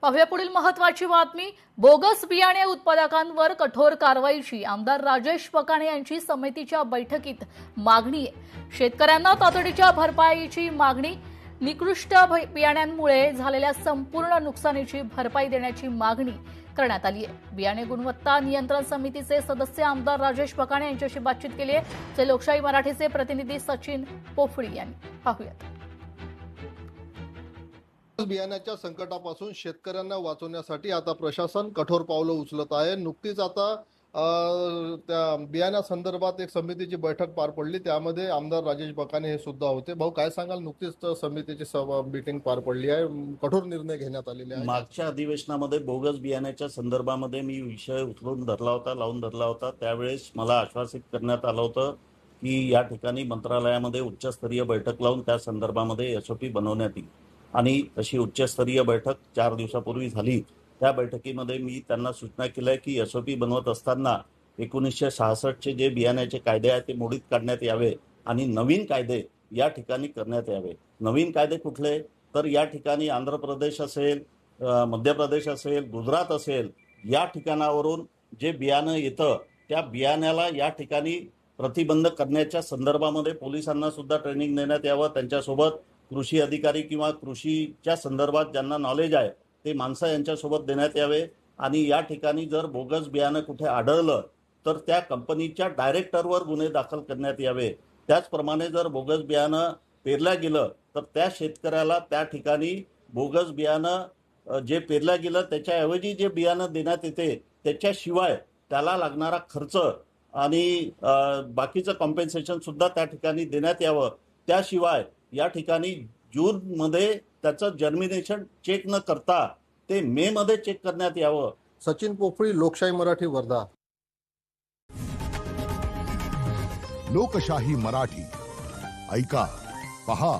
पाहूया पुढील महत्त्वाची बातमी। बोगस बियाणे उत्पादकांवर कठोर कारवाईची आमदार राजेश पकाणे यांची समितीच्या बैठकीत मागणी आहे। शेतकऱ्यांना तातडीच्या भरपाईची मागणी, निकृष्ट बियाण्यांमुळे झालेल्या संपूर्ण नुकसानीची भरपाई देण्याची मागणी करण्यात आली आहे। बियाणे गुणवत्ता नियंत्रण समितीचे सदस्य आमदार राजेश पकाणे यांच्याशी बातचीत केली आहे, जे लोकशाही मराठीचे प्रतिनिधी सचिन पोफळी यांनी। पाहूयात। बियाण्याच्या संकटापासून शेतकऱ्यांना वाचवण्यासाठी आता प्रशासन कठोर पावलं उचलत आहे। नुकतीच आता त्या बियाण्यासंदर्भात एक समितीची बैठक पार पडली, त्यामध्ये आमदार राजेश पकाणे हे सुद्धा होते। भाऊ, काय सांगाल? नुकतीच समितीची मीटिंग पार पडली आहे, कठोर निर्णय घेण्यात आलेले आहे। मागच्या अधिवेशनामध्ये बोगस बियाण्याच्या संदर्भामध्ये मी विषय उचलून लावून धरला होता। त्यावेळेस मला आश्वासित करण्यात आलं होतं की या ठिकाणी मंत्रालयामध्ये उच्चस्तरीय बैठक लावून त्या संदर्भामध्ये एसओपी बनवण्यात येईल आणि तशी उच्चस्तरीय बैठक 4 दिवसापूर्वी झाली। त्या बैठकीमध्ये मी त्यांना सूचना केल्या की एसओपी बनवत असताना 1966चे जे बियाण्याचे कायदे आहेत ते मोडीत काढण्यात यावे आणि नवीन कायदे या ठिकाणी करण्यात यावे। नवीन कायदे कुठले? तर या ठिकाणी आंध्र प्रदेश असेल, मध्य प्रदेश असेल, गुजरात असेल, या ठिकाणावरून जे बियाणं येतं त्या बियाण्याला या ठिकाणी प्रतिबंध करण्याच्या संदर्भामध्ये पोलिसांना सुद्धा ट्रेनिंग देण्यात यावं। त्यांच्यासोबत कृषी अधिकारी किंवा कृषीच्या संदर्भात ज्यांना नॉलेज आहे ते माणसं यांच्यासोबत देण्यात यावे आणि या ठिकाणी जर बोगस बियाणं कुठे आढळलं तर त्या कंपनीच्या डायरेक्टरवर गुन्हे दाखल करण्यात यावे। त्याचप्रमाणे जर बोगस बियाणं पेरल्या गेलं तर त्या शेतकऱ्याला त्या ठिकाणी बोगस बियाणं जे पेरल्या गेलं त्याच्याऐवजी जे बियाणं देण्यात येते त्याच्याशिवाय त्याला लागणारा खर्च आणि बाकीचं कॉम्पेन्सेशन सुद्धा त्या ठिकाणी देण्यात यावं। त्याशिवाय या ठिकाणी जूनमध्ये त्याचं जर्मिनेशन चेक न करता ते मे मध्ये चेक करण्यात यावं। सचिन पोफळी, लोकशाही मराठी, वर्धा। लोकशाही मराठी ऐका, पहा,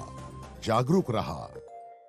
जागरूक रहा।